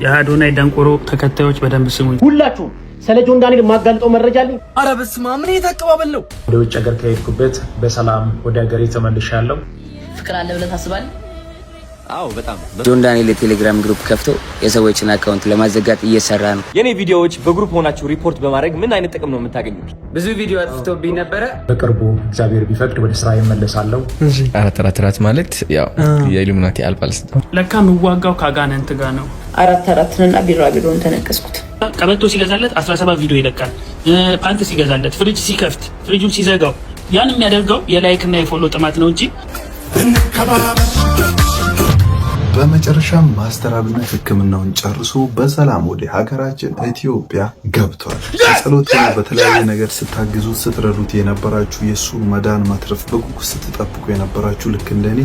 የአዶናይ ደንቆሮ ተከታዮች በደንብ ስሙኝ። ሁላችሁ ስለ ጆን ዳንኤል ማጋልጠው መረጃ አለኝ። አረ በስመ አብ ምን የተቀባበል ነው። ወደ ውጭ ሀገር ከሄድኩበት በሰላም ወደ ሀገሬ ተመልሻለሁ። ፍቅር አለ ብለህ ታስባለህ? አዎ በጣም ጆን ዳንኤል የቴሌግራም ግሩፕ ከፍቶ የሰዎችን አካውንት ለማዘጋት እየሰራ ነው። የኔ ቪዲዮዎች በግሩፕ ሆናችሁ ሪፖርት በማድረግ ምን አይነት ጥቅም ነው የምታገኙት? ብዙ ቪዲዮ አጥፍቶብኝ ነበረ። በቅርቡ እግዚአብሔር ቢፈቅድ ወደ ስራ ይመለሳለሁ። አራት ማለት ያው የኢሉሚናቲ አልባልስ ለካ ምዋጋው ካጋነንት ጋር ነው። አራትንና ቢራቢሮን ተነቀስኩት። ቀበቶ ሲገዛለት 17 ቪዲዮ ይለቃል። ፓንት ሲገዛለት፣ ፍሪጅ ሲከፍት፣ ፍሪጁን ሲዘጋው ያን የሚያደርገው የላይክ እና የፎሎ ጥማት ነው እንጂ በመጨረሻም ማስተር አብነት ሕክምናውን ጨርሶ በሰላም ወደ ሀገራችን ኢትዮጵያ ገብቷል። በጸሎት በተለያየ ነገር ስታግዙት ስትረዱት የነበራችሁ የሱን መዳን ማትረፍ በጉጉት ስትጠብቁ የነበራችሁ ልክ እንደኔ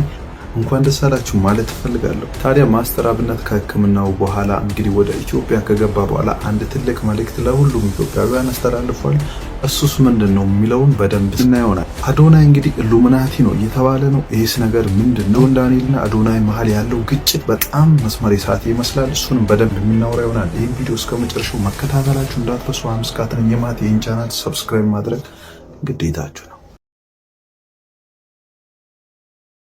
እንኳን ደስ አላችሁ ማለት እፈልጋለሁ። ታዲያ ማስተር አብነት ከሕክምናው በኋላ እንግዲህ ወደ ኢትዮጵያ ከገባ በኋላ አንድ ትልቅ መልእክት ለሁሉም ኢትዮጵያውያን አስተላልፏል። እሱስ ምንድነው የሚለውን በደንብ እናየውናል። አዶናይ እንግዲህ ኢሉሚናቲ ነው እየተባለ ነው። ይህስ ነገር ምንድነው? ጆን ዳንኤልና አዶናይ መሀል ያለው ግጭት በጣም መስመር የሳተ ይመስላል። እሱንም በደንብ የምናወራ ይሆናል። ይህን ቪዲዮ እስከ መጨረሻው መከታተላችሁ እንዳትረሱ። አምስካትን የማት ይህን ቻናል ሰብስክራይብ ማድረግ ግዴታችሁ ነው።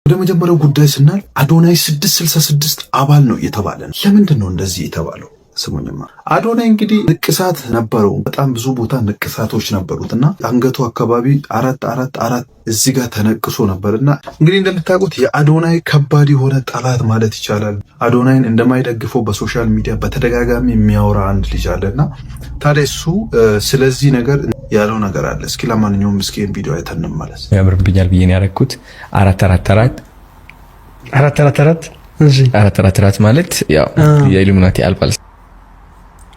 ወደ መጀመሪያው ጉዳይ ስናል አዶናይ 666 አባል ነው እየተባለ ነው። ለምንድን ነው እንደዚህ የተባለው? ስሙኝማ አዶናይ እንግዲህ ንቅሳት ነበረው። በጣም ብዙ ቦታ ንቅሳቶች ነበሩትና አንገቱ አካባቢ 444 እዚህ ጋር ተነቅሶ ነበርና እንግዲህ እንደምታውቁት የአዶናይ ከባድ የሆነ ጠላት ማለት ይቻላል። አዶናይን እንደማይደግፈው በሶሻል ሚዲያ በተደጋጋሚ የሚያወራ አንድ ልጅ አለና ታዲያ እሱ ስለዚህ ነገር ያለው ነገር አለ። እስኪ ለማንኛውም ምስኪን ቪዲዮ አይተን እንመለስ። ያምርብኛል ብዬ ነው ያረኩት። 444 ማለት ያው የኢሉሚናቲ አልባልስ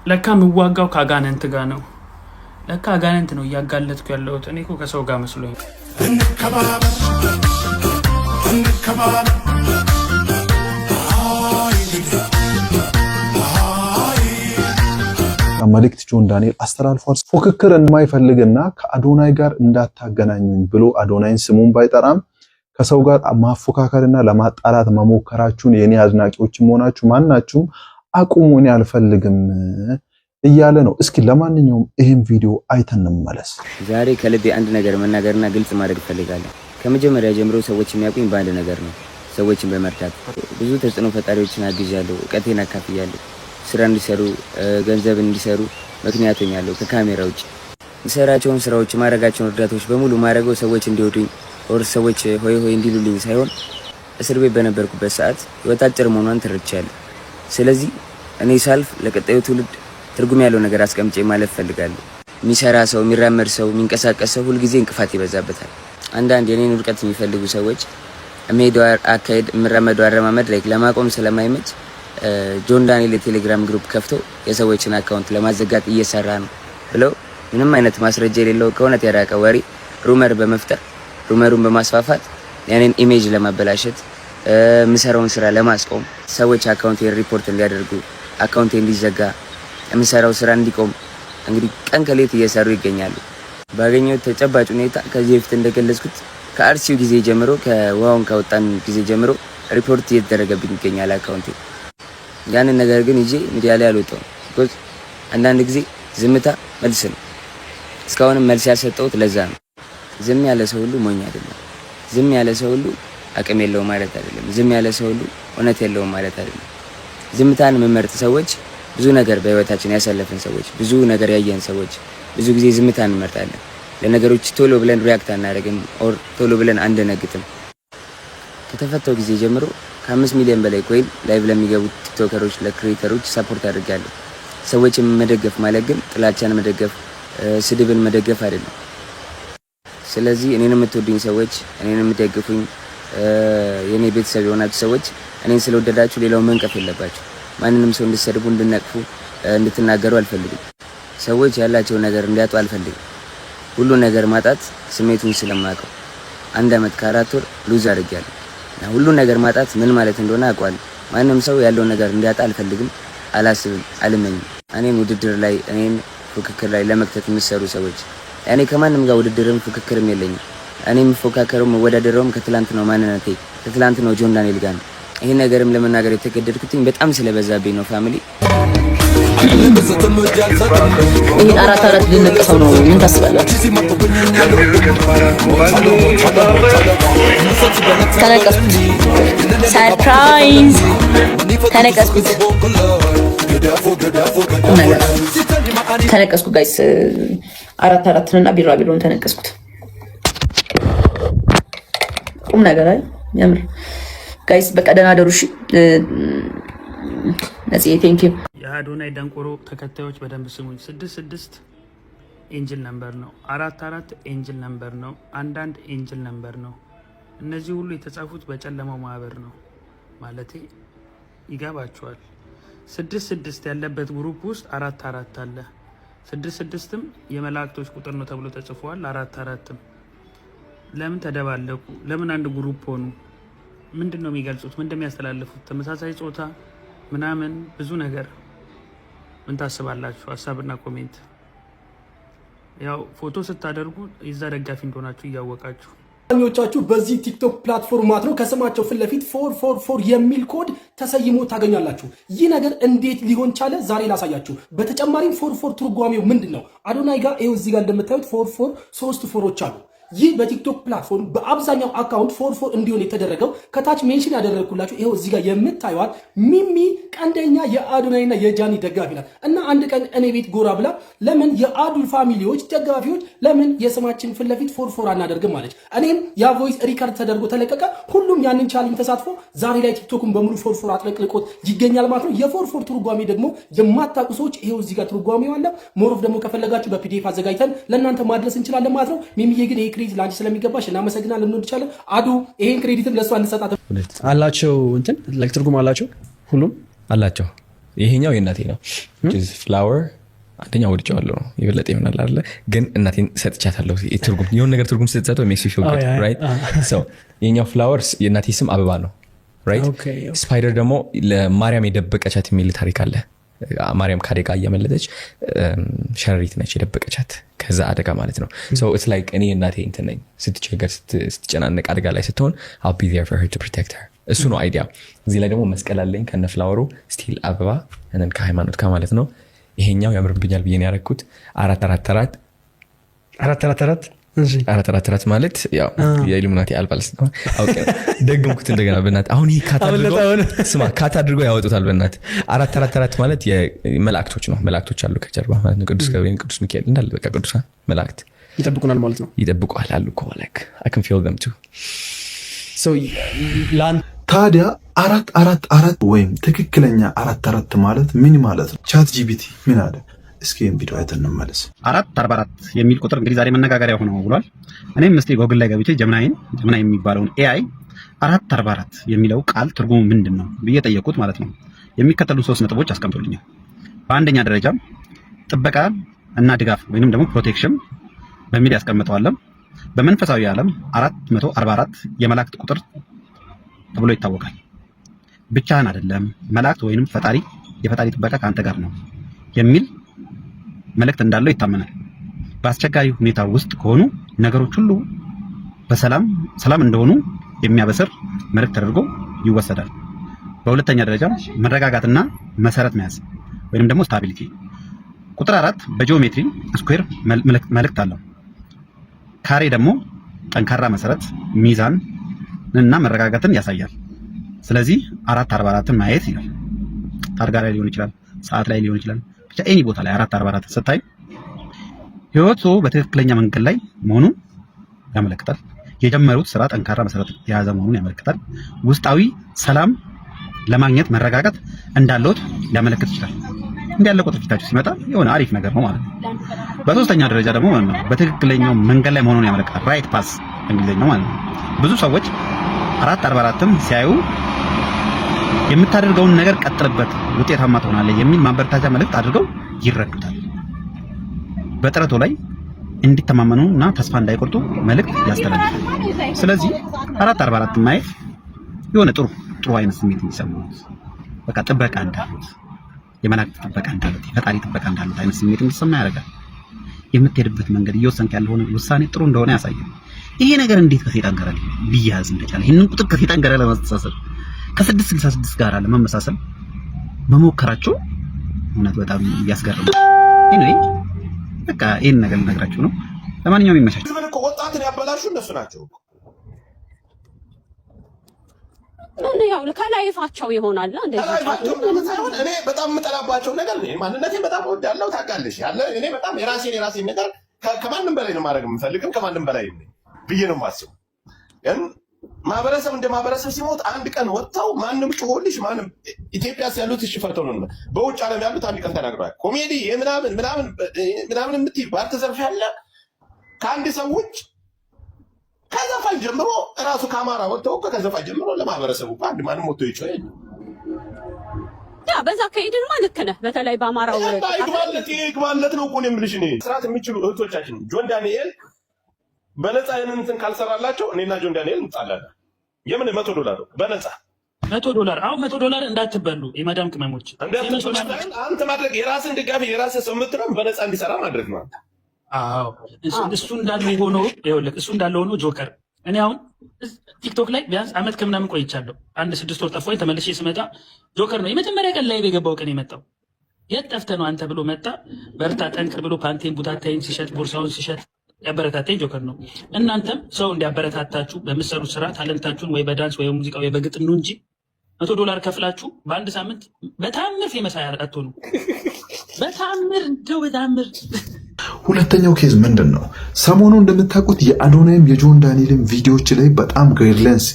ለካ ምዋጋው ካጋነንት ጋር ነው። ለካ አጋነንት ነው እያጋለጥኩ ያለሁት። እኔ እኮ ከሰው ጋር መስሎኝ። መልእክት ጆን ዳንኤል አስተላልፏል። ፉክክር እንደማይፈልግና ከአዶናይ ጋር እንዳታገናኙኝ ብሎ አዶናይን ስሙን ባይጠራም ከሰው ጋር ማፎካከርና ለማጣላት መሞከራችሁን የኔ አድናቂዎችም ሆናችሁ ማናችሁም አቁሙ፣ እኔ አልፈልግም እያለ ነው። እስኪ ለማንኛውም ይሄን ቪዲዮ አይተን እንመለስ። ዛሬ ከልቤ አንድ ነገር መናገርና ግልጽ ማድረግ ፈልጋለሁ። ከመጀመሪያ ጀምሮ ሰዎች የሚያውቁኝ በአንድ ነገር ነው፣ ሰዎችን በመርዳት ብዙ ተጽዕኖ ፈጣሪዎችን አግዣለሁ፣ እውቀቴን አካፍያለሁ። ስራ እንዲሰሩ ገንዘብ እንዲሰሩ ምክንያት ሆኛለሁ። ከካሜራ ውጭ የምሰራቸውን ስራዎች ማድረጋቸውን እርዳታዎች በሙሉ ማድረገው ሰዎች እንዲወዱኝ ወር ሰዎች ሆይ ሆይ እንዲሉልኝ ሳይሆን እስር ቤት በነበርኩበት ሰዓት ህይወት አጭር መሆኗን ተረድቻለሁ። ስለዚህ እኔ ሳልፍ ለቀጣዩ ትውልድ ትርጉም ያለው ነገር አስቀምጬ ማለፍ ፈልጋለሁ። የሚሰራ ሰው፣ የሚራመድ ሰው፣ የሚንቀሳቀስ ሰው ሁልጊዜ እንቅፋት ይበዛበታል። አንዳንድ የኔን ውድቀት የሚፈልጉ ሰዎች የሚሄደው አካሄድ የሚራመደው አረማመድ ላይ ለማቆም ስለማይመች ጆን ዳንኤል የቴሌግራም ግሩፕ ከፍቶ የሰዎችን አካውንት ለማዘጋት እየሰራ ነው ብለው ምንም አይነት ማስረጃ የሌለው ከእውነት የራቀ ወሬ ሩመር በመፍጠር ሩመሩን በማስፋፋት ያኔን ኢሜጅ ለማበላሸት የምሰራውን ስራ ለማስቆም ሰዎች አካውንቴን ሪፖርት እንዲያደርጉ አካውንቴ እንዲዘጋ የምሰራው ስራ እንዲቆም እንግዲህ ቀን ከሌት እየሰሩ ይገኛሉ። ባገኘው ተጨባጭ ሁኔታ ከዚህ በፊት እንደገለጽኩት ከአርሲው ጊዜ ጀምሮ ከዋውን ካወጣን ጊዜ ጀምሮ ሪፖርት እየተደረገብኝ ይገኛል አካውንቴ። ያንን ነገር ግን ይዤ ሚዲያ ላይ አልወጣሁም። ቢኮዝ አንዳንድ ጊዜ ዝምታ መልስ ነው። እስካሁንም መልስ ያልሰጠሁት ለዛ ነው። ዝም ያለ ሰው ሁሉ ሞኝ አይደለም። ዝም ያለ ሰው ሁሉ አቅም የለውም ማለት አይደለም። ዝም ያለ ሰው ሁሉ እውነት የለውም ማለት አይደለም። ዝምታን የምመርጥ ሰዎች፣ ብዙ ነገር በህይወታችን ያሳለፍን ሰዎች፣ ብዙ ነገር ያየን ሰዎች ብዙ ጊዜ ዝምታን እንመርጣለን። ለነገሮች ቶሎ ብለን ሪያክት አናደርግም፣ ኦር ቶሎ ብለን አንደነግጥም። ከተፈታው ጊዜ ጀምሮ ከ5 ሚሊዮን በላይ ኮይን ላይቭ ለሚገቡ ቲክቶከሮች፣ ለክሬተሮች ሰፖርት አድርጋለሁ። ሰዎችን መደገፍ ማለት ግን ጥላቻን መደገፍ፣ ስድብን መደገፍ አይደለም። ስለዚህ እኔን የምትወዱኝ ሰዎች፣ እኔን የምትደግፉኝ የኔ ቤተሰብ የሆናችሁ ሰዎች እኔን ስለወደዳችሁ ሌላው መንቀፍ የለባችሁ። ማንንም ሰው እንድትሰድቡ፣ እንድትነቅፉ፣ እንድትናገሩ አልፈልግም። ሰዎች ያላቸው ነገር እንዲያጡ አልፈልግም። ሁሉ ነገር ማጣት ስሜቱን ስለማውቀው 1 ዓመት ከ4 ወር ሉዝ አድርጌያለሁ። ሁሉ ነገር ማጣት ምን ማለት እንደሆነ አውቃለሁ። ማንም ሰው ያለውን ነገር እንዲያጣ አልፈልግም፣ አላስብም፣ አልመኝም። እኔን ውድድር ላይ እኔን ፉክክር ላይ ለመክተት የሚሰሩ ሰዎች እኔ ከማንም ጋር ውድድርም ፉክክርም የለኝም። እኔ የምፎካከረው መወዳደረውም ከትላንት ነው ማንነቴ ከትላንት ነው ጆን ዳንኤል ጋር ነው። ይሄን ነገርም ለመናገር የተገደድኩትኝ በጣም ስለበዛብኝ ነው ፋሚሊ። ይሄን አራት ልንቀሰው ነው። ምን ታስባላችሁ? ተነቀስኩት። ሰርፕራይዝ ተነቀስኩት። ተነቀስኩ ጋይስ። አራትን ቢራቢሮን ተነቀስኩት። ቁም ነገር አይ ያምር ጋይስ። በቃ ደህና ደሩ። እሺ ነፂ ቴንክ ዩ። የአዶናይ ደንቆሮ ተከታዮች በደንብ ስሙኝ። 66 ኤንጅል ነምበር ነው። 44 ኤንጅል ነምበር ነው። አንዳንድ ኤንጅል ነምበር ነው። እነዚህ ሁሉ የተጻፉት በጨለማው ማህበር ነው። ማለቴ ይገባቸዋል። 66 ያለበት ግሩፕ ውስጥ 44 አለ። 66ም የመላእክቶች ቁጥር ነው ተብሎ ተጽፏል። 44ም ለምን ተደባለቁ? ለምን አንድ ግሩፕ ሆኑ? ምንድን ነው የሚገልጹት? ምን እንደሚያስተላልፉት? ተመሳሳይ ጾታ ምናምን ብዙ ነገር። ምን ታስባላችሁ? ሀሳብና ኮሜንት። ያው ፎቶ ስታደርጉ የዛ ደጋፊ እንደሆናችሁ እያወቃችሁ አብዛኞቻችሁ በዚህ ቲክቶክ ፕላትፎርም ማለት ነው ከስማቸው ፊት ለፊት 444 የሚል ኮድ ተሰይሞ ታገኛላችሁ። ይህ ነገር እንዴት ሊሆን ቻለ? ዛሬ ላሳያችሁ። በተጨማሪም 44 ትርጓሜው ምንድነው? አዶናይ ጋር ይሄው እዚህ ጋር እንደምታዩት 44 3 ፎሮች አሉ። ይህ በቲክቶክ ፕላትፎርም በአብዛኛው አካውንት 44 እንዲሆን የተደረገው ከታች ሜንሽን ያደረግኩላችሁ ይሄው እዚህ ጋር የምታዩት ሚሚ ቀንደኛ የአዶናይና የጃኒ ደጋፊ ናት እና አንድ ቀን እኔ ቤት ጎራ ብላ ለምን የአዱል ፋሚሊዎች ደጋፊዎች ለምን የስማችን ፊት ለፊት 44 አናደርግም ማለች። እኔም ያ ቮይስ ሪካርድ ተደርጎ ተለቀቀ። ሁሉም ያንን ቻሌንጅ ተሳትፎ ዛሬ ላይ ቲክቶክን በሙሉ 44 አጥለቅልቆት ይገኛል ማለት ነው። የ44 ትርጓሜ ደግሞ የማታውቁ ሰዎች ይሄው እዚህ ጋር ትርጓሜው አለ። ሞሮፍ ደግሞ ከፈለጋችሁ በፒዲኤፍ አዘጋጅተን ለእናንተ ማድረስ እንችላለን ማለት ነው። ሚሚዬ ግን ክሬዲት ላንቺ ስለሚገባሽ እናመሰግናለን። እንወድሻለን። አዱ ይሄን ክሬዲትም ለሷ እንሰጣት አላቸው። እንትን ለትርጉም አላቸው፣ ሁሉም አላቸው። ይሄኛው የእናቴ ነው ፍላወር። አንደኛው ወድጄዋለሁ ነው የበለጠ ይሆናል አይደለ? ግን እናቴን ሰጥቻታለሁ። ትርጉም የሆነ ነገር ትርጉም ስትሰጠው ሜክስ ዩ ፊል ጉድ ራይት። ሶ የኛው ፍላወር የእናቴ ስም አበባ ነው ራይት። ስፓይደር ደግሞ ለማርያም የደበቀቻት የሚል ታሪክ አለ። ማርያም ከአደጋ እያመለጠች ሸረሪት ነች የደበቀቻት ከዛ አደጋ ማለት ነው። ሶ ኢትስ ላይክ እኔ እናቴ እንትን ነኝ። ስትቸገር ስትጨናነቅ አደጋ ላይ ስትሆን I'll be there for her to protect her። እሱ ነው አይዲያ። እዚህ ላይ ደግሞ መስቀል አለኝ ከነ ፍላወሩ ስቲል አበባ እነን ከሃይማኖት ጋር ማለት ነው። ይሄኛው ያምርብኛል ብዬ ነው ያደረኩት። 444 444 ማለት ያው የኢሉሚናቲ አልባል ስለሆነ አውቄ ደግምኩት እንደገና በእናትህ። አሁን ይሄ ካት አድርጎ ያወጡታል በእናትህ። 444 ማለት የመላእክቶች ነው። መላእክቶች አሉ ከጀርባ ማለት ነው። ቅዱስ ገብርኤል፣ ቅዱስ ሚካኤል እንዳለ በቃ ቅዱሳን መላእክት ይጠብቁናል ማለት ነው። ይጠብቁሃል አሉ እኮ like I can feel them too። so ታዲያ 444 ወይም ትክክለኛ 44 ማለት ምን ማለት ነው? ቻት ጂፒቲ ምን አለ? እስኪ ቪዲዮ አይተን እንመለስ። 444 የሚል ቁጥር እንግዲህ ዛሬ መነጋገሪያ ሆኖ ብሏል። እኔም እስቲ ጎግል ላይ ገብቼ ጀምናይ የሚባለውን ኤአይ 444 የሚለው ቃል ትርጉሙ ምንድነው ብዬ ጠየቁት ማለት ነው። የሚከተሉ 3 ነጥቦች አስቀምጦልኛል። በአንደኛ ደረጃ ጥበቃ እና ድጋፍ ወይንም ደግሞ ፕሮቴክሽን በሚል ያስቀምጠዋል። በመንፈሳዊ ዓለም 444 የመላእክት ቁጥር ተብሎ ይታወቃል። ብቻህን አይደለም መላእክት ወይንም ፈጣሪ የፈጣሪ ጥበቃ ካንተ ጋር ነው የሚል መልእክት እንዳለው ይታመናል። በአስቸጋሪ ሁኔታ ውስጥ ከሆኑ ነገሮች ሁሉ ሰላም እንደሆኑ የሚያበስር መልእክት ተደርጎ ይወሰዳል። በሁለተኛ ደረጃ መረጋጋትና መሰረት መያዝ ወይንም ደግሞ ስታቢሊቲ። ቁጥር 4 በጂኦሜትሪ ስኩዌር መልእክት አለው። ካሬ ደግሞ ጠንካራ መሰረት፣ ሚዛን እና መረጋጋትን ያሳያል። ስለዚህ 444ን ማየት ይላል። ታርጋ ላይ ሊሆን ይችላል፣ ሰዓት ላይ ሊሆን ይችላል። ብቻ ኤኒ ቦታ ላይ 444 ስታይ ህይወቱ በትክክለኛ መንገድ ላይ መሆኑን ያመለክታል። የጀመሩት ስራ ጠንካራ መሰረት የያዘ መሆኑን ያመለክታል። ውስጣዊ ሰላም ለማግኘት መረጋጋት እንዳለዎት ሊያመለክት ይችላል። እንዲህ ያለ ቁጥር ፊታችሁ ሲመጣ የሆነ አሪፍ ነገር ነው ማለት ነው። በሶስተኛ ደረጃ ደግሞ በትክክለኛው መንገድ ላይ መሆኑን ያመለክታል። ራይት ፓስ እንግሊዘኛው ማለት ነው። ብዙ ሰዎች 444ም ሲያዩ የምታደርገውን ነገር ቀጥልበት፣ ውጤታማ ትሆናለህ የሚል ማበረታቻ መልእክት አድርገው ይረዱታል። በጥረቱ ላይ እንዲተማመኑና ተስፋ እንዳይቆርጡ መልእክት ያስተላልፋል። ስለዚህ 444 ማየት የሆነ ጥሩ አይነት ስሜት እንዲሰማው በቃ ጥበቃ እንዳሉት፣ የመላእክት ጥበቃ እንዳሉት፣ የፈጣሪ ጥበቃ እንዳሉት አይነት ስሜት እንዲሰማ ያደርጋል። የምትሄድበት መንገድ እየወሰንክ ያለው ውሳኔ ጥሩ እንደሆነ ያሳያል። ይሄ ነገር እንዴት ከሰይጣን ጋር ሊያያዝ እንደቻለ ይሄንን ቁጥር ከሰይጣን ጋር ለማስተሳሰር ከ666 ጋር ለመመሳሰል መሞከራቸው እውነት በጣም ያስገርም። ኤኒዌይ በቃ ይሄን ነገር ልነግራችሁ ነው። ለማንኛውም ይመቻችሁ። ምን እኮ ወጣትን ያበላሹ እነሱ ናቸው። ያው ከላይፋቸው ይሆናል እንደዚህ። እኔ በጣም የምጠላባቸው ነገር ነው። ማንነቴን በጣም እወዳለሁ ታውቃለሽ። እኔ በጣም የራሴን ነገር ከማንም በላይ ነው ማድረግ የምፈልግም ከማንም በላይ ነኝ ብዬ ነው የማስበው። ግን ማህበረሰብ እንደ ማህበረሰብ ሲሞት አንድ ቀን ወጥተው ማንም ጮሆልሽ ማንም ኢትዮጵያ ያሉት እሺ ፈርተው ነው። በውጭ ዓለም ያሉት አንድ ቀን ተናግረዋል። ኮሜዲ ምናምን የምትይ ባር ተዘርፍ ያለ ከአንድ ሰው ውጭ ከዘፋኝ ጀምሮ እራሱ ከአማራ ወጥተው ከዘፋኝ ጀምሮ ለማህበረሰቡ አንድ ማንም ወጥቶ ይጮህ በዛ ከሄድንማ ልክ ነህ። በተለይ በአማራው ይግባለት ነው እኮ ነው የምልሽ። እኔ ስራት የሚችሉ እህቶቻችን ጆን ዳንኤል በነፃ እንትን ካልሰራላቸው እኔና ጆን ዳንኤል እንጣላለን። የምን $100 በነፃ $100 አሁን $100 እንዳትበሉ የማዳም ቅመሞች አንተ ማድረግ የራስን ድጋፊ የራስን ሰው የምትለው በነፃ እንዲሰራ ማድረግ ነው። አዎ እሱ እንዳለ ሆኖ ይኸውልህ እሱ እንዳለ ሆኖ ጆከር እኔ አሁን ቲክቶክ ላይ ቢያንስ ዓመት ከምናምን ቆይቻለሁ። 1-6 ወር ጠፋኝ። ተመልሼ ስመጣ ጆከር ነው የመጀመሪያ ቀን ላይ የገባው ቀን የመጣው። የት ጠፍተህ ነው አንተ ብሎ መጣ። በርታ ጠንክር ብሎ ፓንቴን ቡታታይን ሲሸጥ ቦርሳውን ሲሸጥ ያበረታታኝ ጆከር ነው። እናንተም ሰው እንዲያበረታታችሁ በምትሰሩት ስራ ታለንታችሁን ወይ በዳንስ ወይ ሙዚቃ ወይ በግጥም ነው እንጂ $100 ከፍላችሁ በአንድ ሳምንት በታምር ፌመስ አትሆኑ። በታምር እንደው በታምር። ሁለተኛው ኬዝ ምንድን ነው? ሰሞኑ እንደምታውቁት የአዶናይም የጆን ዳንኤልም ቪዲዮዎች ላይ በጣም ጋይድላይንስ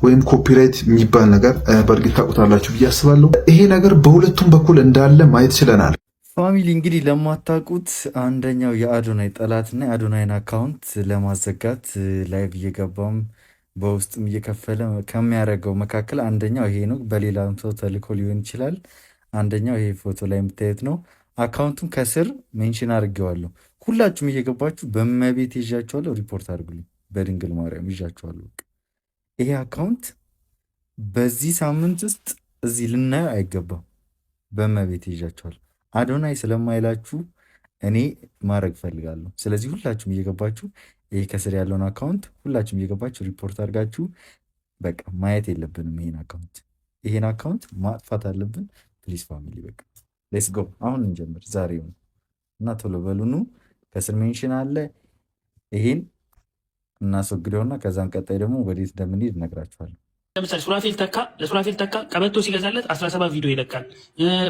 ወይም ኮፒራይት የሚባል ነገር በእርግጥ ታውቁታላችሁ ብዬ አስባለሁ። ይሄ ነገር በሁለቱም በኩል እንዳለ ማየት ችለናል። ፋሚሊ እንግዲህ ለማታውቁት አንደኛው የአዶናይ ጠላትና የአዶናይን አካውንት ለማዘጋት ላይቭ እየገባም በውስጥም እየከፈለ ከሚያደርገው መካከል አንደኛው ይሄ ነው። በሌላም ሰው ተልኮ ሊሆን ይችላል። አንደኛው ይሄ ፎቶ ላይ የምታዩት ነው። አካውንቱን ከስር ሜንሽን አድርጌዋለሁ። ሁላችሁም እየገባችሁ በመቤት ይዣችኋለሁ፣ ሪፖርት አድርጉልኝ። በድንግል ማርያም ይዣችኋለሁ። ይሄ አካውንት በዚህ ሳምንት ውስጥ እዚህ ልናየው አይገባም። በመቤት ይዣችኋለሁ። አዶናይ ስለማይላችሁ እኔ ማድረግ ፈልጋለሁ። ስለዚህ ሁላችሁም እየገባችሁ ይሄ ከስር ያለውን አካውንት ሁላችሁም እየገባችሁ ሪፖርት አድርጋችሁ በቃ ማየት የለብንም። ይሄን አካውንት ማጥፋት አለብን። ፕሊዝ ፋሚሊ በቃ ሌትስ ጎ። አሁን እንጀምር ዛሬው እና ቶሎ በሉኑ። ከስር ሜንሽን አለ። ይሄን እናስወግደውና ከዛን ቀጣይ ደግሞ ወዴት እንደምንሄድ እነግራችኋለሁ። ለምሳሌ ለሱራፌል ተካ ቀበቶ ሲገዛለት 17 ቪዲዮ ይለቃል።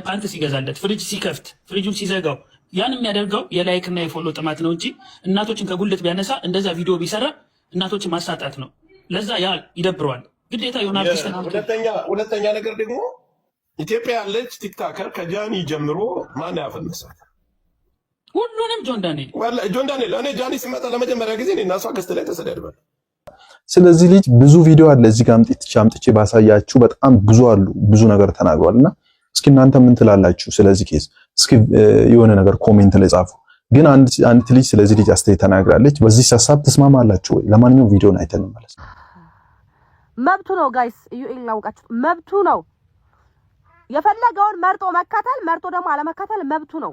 ፓንት ሲገዛለት፣ ፍሪጅ ሲከፍት፣ ፍሪጁን ሲዘጋው ያን የሚያደርገው የላይክና የፎሎ ጥማት ነው እንጂ እናቶችን ከጉልት ቢያነሳ እንደዛ ቪዲዮ ቢሰራ እናቶችን ማሳጣት ነው። ለዛ ያ ይደብረዋል። ግዴታ የሆነ ሁለተኛ ነገር ደግሞ ኢትዮጵያ ያለች ቲክታከር ከጃኒ ጀምሮ ማን ያፈነሳት? ሁሉንም ጆን ዳንኤል። እኔ ጃኒ ሲመጣ ለመጀመሪያ ጊዜ እኔ እና እሷ ገስት ላይ ተሰዳድበን። ስለዚህ ልጅ ብዙ ቪዲዮ አለ እዚህ ጋር አምጥቼ ባሳያችሁ በጣም ብዙ አሉ፣ ብዙ ነገር ተናግሯልና እስኪ እናንተ ምን ትላላችሁ ስለዚህ ኬዝ? እስኪ የሆነ ነገር ኮሜንት ላይ ጻፉ። ግን አንድ ልጅ ስለዚህ ልጅ አስተያየት ተናግራለች። በዚህ ሐሳብ ትስማማላችሁ ወይ? ለማንኛውም ቪዲዮን አይተን ማለት ነው። መብቱ ነው ጋይስ፣ ዩኤል ላውቃችሁ መብቱ ነው። የፈለገውን መርጦ መከተል መርጦ ደግሞ አለመከተል መብቱ ነው።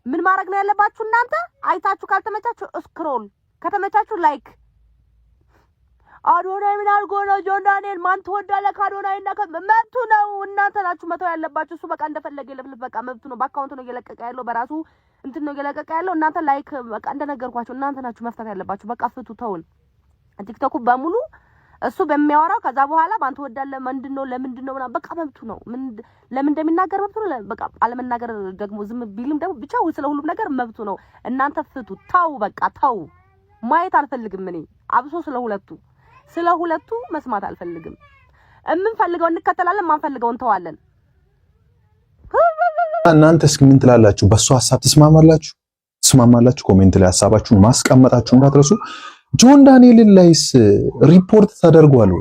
ምን ማድረግ ነው ያለባችሁ እናንተ? አይታችሁ ካልተመቻችሁ ስክሮል፣ ከተመቻችሁ ላይክ። አዶናይ ምን አድርጎ ነው ጆን ዳንኤል ማን ተወዳለ? ከአዶናይ እና መብቱ ነው። እናንተ ናችሁ መተው ያለባችሁ። እሱ በቃ እንደፈለገ ይለፍልፍ፣ በቃ መብቱ ነው። በአካውንት ነው እየለቀቀ ያለው፣ በራሱ እንትን ነው እየለቀቀ ያለው። እናንተ ላይክ በቃ እንደነገርኳችሁ እናንተ ናችሁ መፍታት ያለባችሁ። በቃ ፍቱ፣ ተውን። ቲክቶኩ በሙሉ እሱ በሚያወራው ከዛ በኋላ ማን ተወዳለ ምንድነው ለምንድነው ምናምን በቃ መብቱ ነው። ለምን እንደሚናገር መብቱ ነው። በቃ አለመናገር ደግሞ ዝም ቢልም ደግሞ ብቻ ስለ ሁሉም ነገር መብቱ ነው። እናንተ ፍቱ፣ ተው፣ በቃ ተው። ማየት አልፈልግም እኔ አብሶ ስለ ሁለቱ መስማት አልፈልግም። የምንፈልገው እንከተላለን፣ ማንፈልገው እንተዋለን። እናንተ እስኪ ምን ትላላችሁ? በሱ ሐሳብ ትስማማላችሁ? ኮሜንት ላይ ሐሳባችሁን ማስቀመጣችሁ እንዳትረሱ። ጆን ዳንኤል ላይስ ሪፖርት ተደርጓል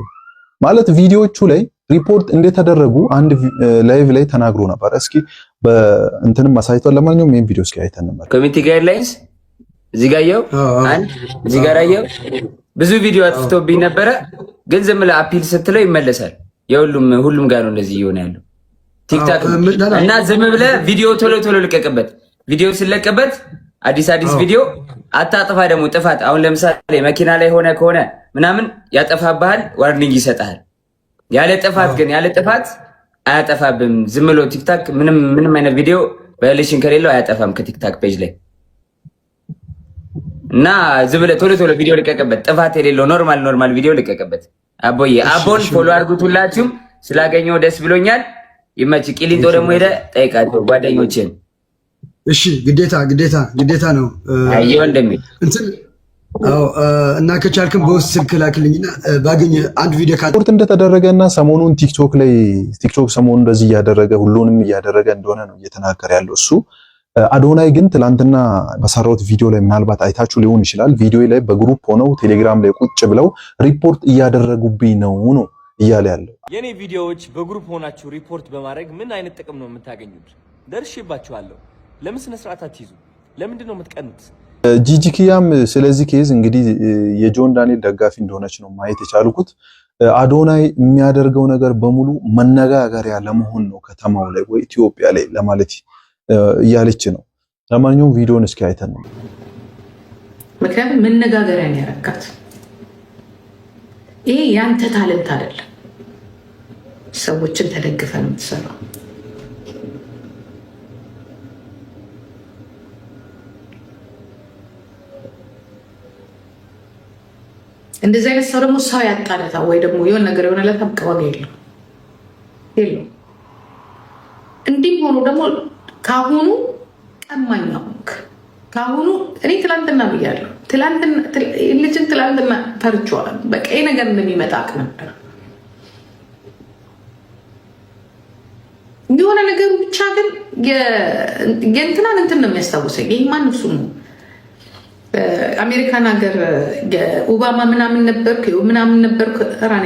ማለት ቪዲዮዎቹ ላይ ሪፖርት እንደተደረጉ አንድ ላይቭ ላይ ተናግሮ ነበር። እስኪ በእንትንም አሳይቷል። ለማንኛውም ይሄን ቪዲዮ እስኪ አይተን ነበር። ኮሚኒቲ ጋይድላይንስ እዚህ ጋር ያየው አንድ እዚህ ጋር ያየው ብዙ ቪዲዮ አጥፍቶብኝ ነበረ፣ ግን ዝም ብለህ አፒል ስትለው ይመለሳል። ሁሉም ጋር ነው እንደዚህ እየሆነ ያለው ቲክታክ እና ዝም ብለህ ቪዲዮ ቶሎ ልቀቅበት። ቪዲዮ ስለቀበት አዲስ ቪዲዮ አታጥፋ። ደግሞ ጥፋት አሁን ለምሳሌ መኪና ላይ ሆነ ከሆነ ምናምን ያጠፋብሃል፣ ዋርኒንግ ይሰጣል። ያለ ጥፋት ግን ያለ ጥፋት አያጠፋብም። ዝም ብሎ ቲክታክ ምንም አይነት ቪዲዮ ቫዮሌሽን ከሌለው አያጠፋም ከቲክታክ ፔጅ ላይ እና ዝም ብለህ ቶሎ ቪዲዮ ልቀቅበት። ጥፋት የሌለው ኖርማል ቪዲዮ ልቀቅበት። አቦን ፎሎ አድርጉት ሁላችሁም። ስላገኘው ደስ ብሎኛል። ይመች። ቂሊንጦ ደግሞ ሄደ ጠይቃቸው ጓደኞችን። እሺ ግዴታ ነው። አየው እንደሚ እንትን እና ከቻልክም በውስጥ ስልክ ላክልኝና ባገኘ አንድ ቪዲዮ ሪፖርት እንደተደረገና ሰሞኑን ቲክቶክ ሰሞኑን እንደዚህ እያደረገ ሁሉንም እያደረገ እንደሆነ ነው እየተናገረ ያለው እሱ። አዶናይ ግን ትላንትና በሰራሁት ቪዲዮ ላይ ምናልባት አይታችሁ ሊሆን ይችላል። ቪዲዮ ላይ በግሩፕ ሆነው ቴሌግራም ላይ ቁጭ ብለው ሪፖርት እያደረጉብኝ ነው እያለ ያለው። የኔ ቪዲዮዎች በግሩፕ ሆናችሁ ሪፖርት በማድረግ ምን አይነት ጥቅም ነው የምታገኙት? ደርሼባችኋለሁ። ለምን ስነ ስርዓት አትይዙ? ለምንድን ነው የምትቀኑት? ጂጂኪያም ስለዚህ ኬዝ እንግዲህ የጆን ዳንኤል ደጋፊ እንደሆነች ነው ማየት የቻልኩት። አዶናይ የሚያደርገው ነገር በሙሉ መነጋገሪያ ለመሆን ነው ከተማው ላይ ወይ ኢትዮጵያ ላይ ለማለት እያለች ነው። ለማንኛውም ቪዲዮን እስኪ አይተን ነው። ምክንያቱም መነጋገሪያ ነው ያረካት። ይሄ ያንተ ታለንት አይደለም። ሰዎችን ተደግፈ ነው የምትሰራው። እንደዚህ አይነት ሰው ደግሞ ሰው ያጣለታ ወይ ደግሞ የሆነ ነገር የሆነለት አቀባቢ የለው። እንዲህ ሆኖ ደግሞ ካሁኑ ቀማኛ ሆንክ። ካሁኑ እኔ ትላንትና ብያለሁ። ልጅን ትላንትና ፈርቼዋለሁ። በቃ ይሄ ነገር እንደሚመጣ አውቅ ነበር። የሆነ ነገሩ ብቻ ግን የእንትናን እንትን ነው የሚያስታውሰኝ። ይህ ማን እሱ ነው አሜሪካን ሀገር ኦባማ ምናምን ነበርኩ ራኔ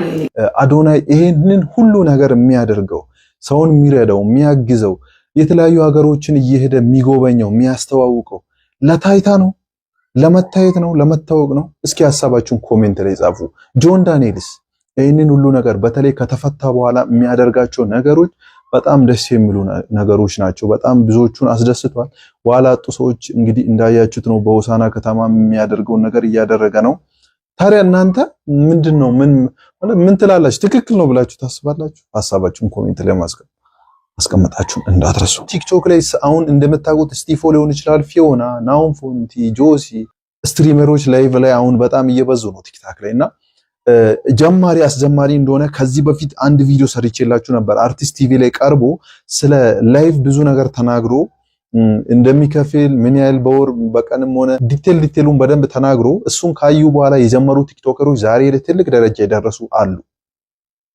አዶናይ ይሄንን ሁሉ ነገር የሚያደርገው ሰውን የሚረዳው የሚያግዘው የተለያዩ ሀገሮችን እየሄደ የሚጎበኘው የሚያስተዋውቀው ለታይታ ነው፣ ለመታየት ነው፣ ለመታወቅ ነው? እስኪ ሀሳባችሁን ኮሜንት ላይ ጻፉ። ጆን ዳንኤልስ ይሄንን ሁሉ ነገር በተለይ ከተፈታ በኋላ የሚያደርጋቸው ነገሮች በጣም ደስ የሚሉ ነገሮች ናቸው። በጣም ብዙዎቹን አስደስቷል። ዋላ አጡ ሰዎች እንግዲህ እንዳያችሁት ነው። በሆሳና ከተማ የሚያደርገውን ነገር እያደረገ ነው። ታዲያ እናንተ ምንድነው ምን ትላላችሁ? ትክክል ነው ብላችሁ ታስባላችሁ? ሀሳባችሁን ኮሜንት ላይ ማስቀመጣችሁን እንዳትረሱ። ቲክቶክ ላይ አሁን እንደምታውቁት ስቲፎ ሊሆን ይችላል፣ ፊዮና፣ ናውን ፎንቲ፣ ጆሲ ስትሪመሮች ላይቭ ላይ አሁን በጣም እየበዙ ነው ቲክታክ ላይ እና ጀማሪ አስጀማሪ እንደሆነ ከዚህ በፊት አንድ ቪዲዮ ሰርቼላችሁ ነበር። አርቲስት ቲቪ ላይ ቀርቦ ስለ ላይቭ ብዙ ነገር ተናግሮ እንደሚከፍል ምን ያህል በወር በቀንም ሆነ ዲቴሉን በደንብ ተናግሮ እሱን ካዩ በኋላ የጀመሩ ቲክቶከሮች ዛሬ ላይ ትልቅ ደረጃ የደረሱ አሉ።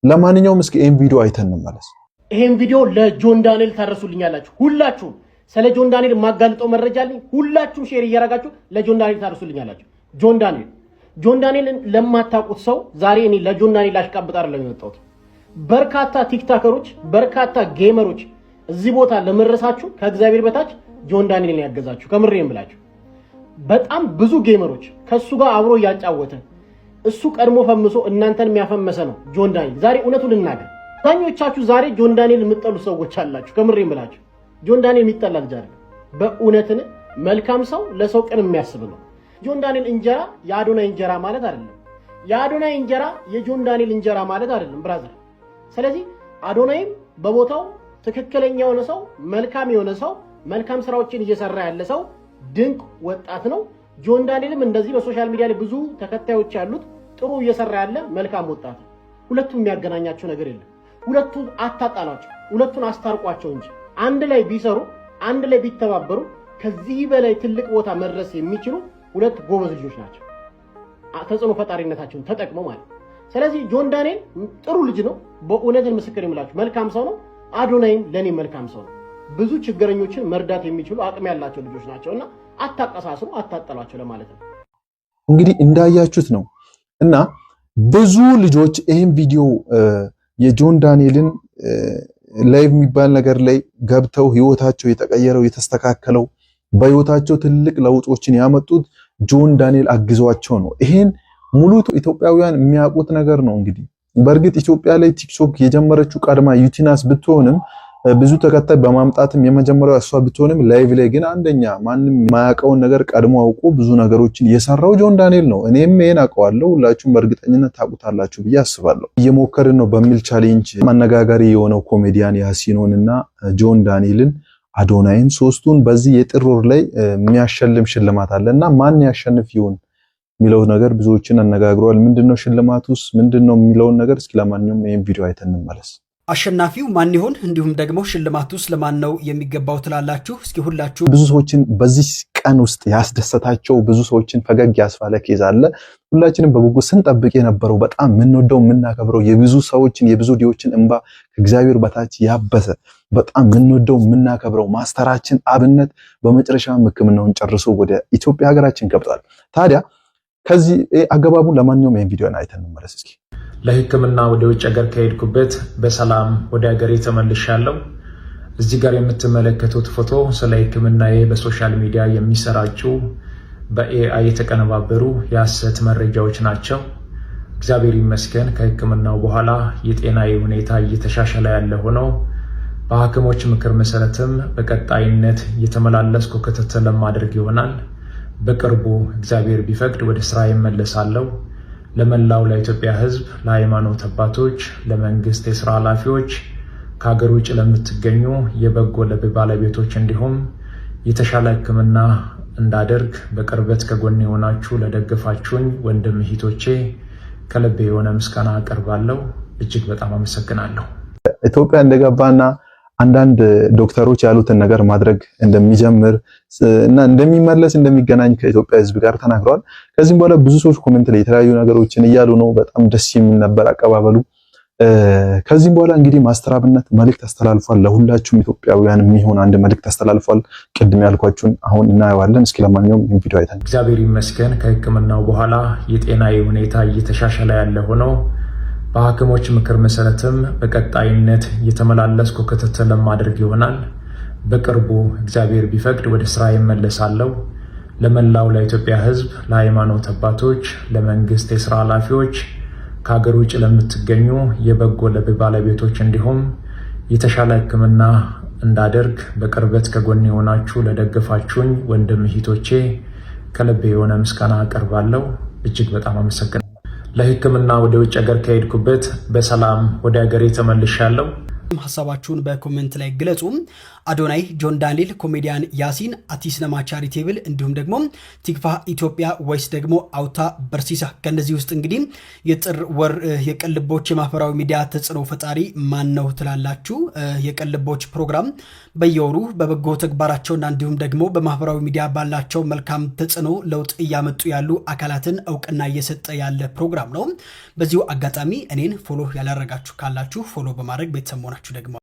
ለማንኛውም እስኪ ይሄን ቪዲዮ አይተን እንመለስ። ይሄን ቪዲዮ ለጆን ዳንኤል ታረሱልኛላችሁ። ሁላችሁም ስለ ጆን ዳንኤል የማጋልጠው መረጃ አለኝ። ሁላችሁም ሼር እያረጋችሁ ለጆን ዳንኤል ታረሱልኛላችሁ። ጆን ዳንኤልን ለማታውቁት ሰው ዛሬ እኔ ለጆን ዳንኤል አሽቃብጥ አይደለም የመጣሁት። በርካታ ቲክቶከሮች፣ በርካታ ጌመሮች እዚህ ቦታ ለመድረሳችሁ ከእግዚአብሔር በታች ጆን ዳንኤልን ያገዛችሁ ከምሬም ብላችሁ በጣም ብዙ ጌመሮች ከሱ ጋር አብሮ እያጫወተ እሱ ቀድሞ ፈምሶ እናንተን የሚያፈመሰ ነው ጆን ዳንኤል። ዛሬ እውነቱን ልናገር፣ አብዛኞቻችሁ ዛሬ ጆን ዳንኤል የምትጠሉ ሰዎች አላችሁ። ከምሬም ብላችሁ ጆን ዳንኤል የሚጠላ ልጅ አይደለም። በእውነትን መልካም ሰው ለሰው ቅን የሚያስብ ነው። ጆን ዳንኤል እንጀራ የአዶናይ እንጀራ ማለት አይደለም። የአዶናይ እንጀራ የጆን ዳንኤል እንጀራ ማለት አይደለም ብራዘር። ስለዚህ አዶናይም በቦታው ትክክለኛ የሆነ ሰው፣ መልካም የሆነ ሰው፣ መልካም ስራዎችን እየሰራ ያለ ሰው፣ ድንቅ ወጣት ነው። ጆን ዳንኤልም እንደዚህ በሶሻል ሚዲያ ላይ ብዙ ተከታዮች ያሉት ጥሩ እየሰራ ያለ መልካም ወጣት ነው። ሁለቱም የሚያገናኛቸው ነገር የለም። ሁለቱን አታጣሏቸው፣ ሁለቱን አስታርቋቸው እንጂ አንድ ላይ ቢሰሩ፣ አንድ ላይ ቢተባበሩ ከዚህ በላይ ትልቅ ቦታ መድረስ የሚችሉ ሁለት ጎበዝ ልጆች ናቸው። ተጽዕኖ ፈጣሪነታቸውን ተጠቅመው ማለት። ስለዚህ ጆን ዳንኤል ጥሩ ልጅ ነው። በእውነትን ምስክር የምላችሁ መልካም ሰው ነው። አዶናይም ለኔ መልካም ሰው ነው። ብዙ ችግረኞችን መርዳት የሚችሉ አቅም ያላቸው ልጆች ናቸውና አታቀሳስሩ፣ አታጠሏቸው ለማለት ነው። እንግዲህ እንዳያችሁት ነው እና ብዙ ልጆች ይህን ቪዲዮ የጆን ዳንኤልን ላይቭ የሚባል ነገር ላይ ገብተው ህይወታቸው የተቀየረው የተስተካከለው በህይወታቸው ትልቅ ለውጦችን ያመጡት ጆን ዳንኤል አግዟቸው ነው። ይሄን ሙሉ ኢትዮጵያውያን የሚያውቁት ነገር ነው። እንግዲህ በእርግጥ ኢትዮጵያ ላይ ቲክቶክ የጀመረችው ቀድማ ዩቲናስ ብትሆንም ብዙ ተከታይ በማምጣትም የመጀመሪያው እሷ ብትሆንም ላይቭ ላይ ግን አንደኛ ማንም የማያውቀውን ነገር ቀድሞ አውቆ ብዙ ነገሮችን የሰራው ጆን ዳንኤል ነው። እኔም ይሄን አውቀዋለሁ፣ ሁላችሁም በእርግጠኝነት ታውቁታላችሁ ብዬ አስባለሁ። እየሞከርን ነው በሚል ቻሌንጅ አነጋጋሪ የሆነው ኮሜዲያን ያሲኖንና ጆን ዳንኤልን አዶናይን ሶስቱን በዚህ የጥር ወር ላይ የሚያሸልም ሽልማት አለና ማን ያሸንፍ ይሆን የሚለው ነገር ብዙዎችን አነጋግሯል። ምንድነው ሽልማቱስ ምንድነው የሚለውን ነገር እስኪ ለማንኛውም ይሄን ቪዲዮ አይተን እንመለስ። አሸናፊው ማን ይሆን እንዲሁም ደግሞ ሽልማቱስ ለማን ነው የሚገባው ትላላችሁ? እስኪ ሁላችሁ ብዙ ሰዎችን በዚህ ቀን ውስጥ ያስደሰታቸው ብዙ ሰዎችን ፈገግ ያስባለ ኬዝ አለ። ሁላችንም በጉጉት ስንጠብቅ የነበረው በጣም የምንወደው የምናከብረው የብዙ ሰዎችን የብዙ ዲዎችን እንባ ከእግዚአብሔር በታች ያበሰ በጣም የምንወደው የምናከብረው ማስተራችን አብነት በመጨረሻም ሕክምናውን ጨርሶ ወደ ኢትዮጵያ ሀገራችን ገብቷል። ታዲያ ከዚህ አገባቡን ለማንኛውም ይሄን ቪዲዮ አይተን እንመለስ እስኪ። ለሕክምና ወደ ውጭ ሀገር ከሄድኩበት በሰላም ወደ ሀገሬ ተመልሻለሁ። እዚህ ጋር የምትመለከቱት ፎቶ ስለ ሕክምናዬ በሶሻል ሚዲያ የሚሰራጩ በኤአይ የተቀነባበሩ የሐሰት መረጃዎች ናቸው። እግዚአብሔር ይመስገን ከሕክምናው በኋላ የጤናዬ ሁኔታ እየተሻሻለ ያለ ሆኖ በሐኪሞች ምክር መሰረትም በቀጣይነት እየተመላለስኩ ክትትል ለማድረግ ይሆናል። በቅርቡ እግዚአብሔር ቢፈቅድ ወደ ስራ ይመለሳለሁ። ለመላው ለኢትዮጵያ ሕዝብ፣ ለሃይማኖት አባቶች፣ ለመንግስት የስራ ኃላፊዎች፣ ከሀገር ውጭ ለምትገኙ የበጎ ልብ ባለቤቶች እንዲሁም የተሻለ ሕክምና እንዳደርግ በቅርበት ከጎን የሆናችሁ ለደገፋችሁኝ ወንድም እህቶቼ ከልብ የሆነ ምስጋና አቀርባለሁ። እጅግ በጣም አመሰግናለሁ። ኢትዮጵያ እንደገባና አንዳንድ ዶክተሮች ያሉትን ነገር ማድረግ እንደሚጀምር እና እንደሚመለስ እንደሚገናኝ ከኢትዮጵያ ሕዝብ ጋር ተናግረዋል። ከዚህም በኋላ ብዙ ሰዎች ኮሜንት ላይ የተለያዩ ነገሮችን እያሉ ነው። በጣም ደስ የሚል ነበር አቀባበሉ። ከዚህም በኋላ እንግዲህ ማስተር አብነት መልእክት አስተላልፏል። ለሁላችሁም ኢትዮጵያውያን የሚሆን አንድ መልእክት አስተላልፏል። ቅድም ያልኳችሁን አሁን እናየዋለን። እስኪ ለማንኛውም ይህን ቪዲዮ አይተን እግዚአብሔር ይመስገን ከሕክምናው በኋላ የጤናዬ ሁኔታ እየተሻሻለ ያለ ሆኖ በሐኪሞች ምክር መሰረትም በቀጣይነት እየተመላለስኩ ክትትል ለማድረግ ይሆናል። በቅርቡ እግዚአብሔር ቢፈቅድ ወደ ስራ ይመለሳለሁ። ለመላው ለኢትዮጵያ ሕዝብ፣ ለሃይማኖት አባቶች፣ ለመንግስት የስራ ኃላፊዎች፣ ከሀገር ውጭ ለምትገኙ የበጎ ልብ ባለቤቶች እንዲሁም የተሻለ ሕክምና እንዳደርግ በቅርበት ከጎን የሆናችሁ ለደገፋችሁኝ ወንድም እህቶቼ ከልብ የሆነ ምስጋና አቀርባለሁ። እጅግ በጣም አመሰግናለሁ። ለሕክምና ወደ ውጭ ሀገር ከሄድኩበት በሰላም ወደ ሀገሬ ተመልሻለሁ። ሀሳባችሁን በኮሜንት ላይ ግለጹ። አዶናይ፣ ጆን ዳንኤል፣ ኮሜዲያን ያሲን፣ አቲስ ነማ ቻሪቴብል እንዲሁም ደግሞ ቲክፋ ኢትዮጵያ ወይስ ደግሞ አውታ በርሲሳ ከነዚህ ውስጥ እንግዲህ የጥር ወር የቅልቦች የማህበራዊ ሚዲያ ተጽዕኖ ፈጣሪ ማን ነው ትላላችሁ? የቅልቦች ፕሮግራም በየወሩ በበጎ ተግባራቸውና እንዲሁም ደግሞ በማህበራዊ ሚዲያ ባላቸው መልካም ተጽዕኖ ለውጥ እያመጡ ያሉ አካላትን እውቅና እየሰጠ ያለ ፕሮግራም ነው። በዚሁ አጋጣሚ እኔን ፎሎ ያላረጋችሁ ካላችሁ ፎሎ በማድረግ ቤተሰብ መሆናችሁ ደግሞ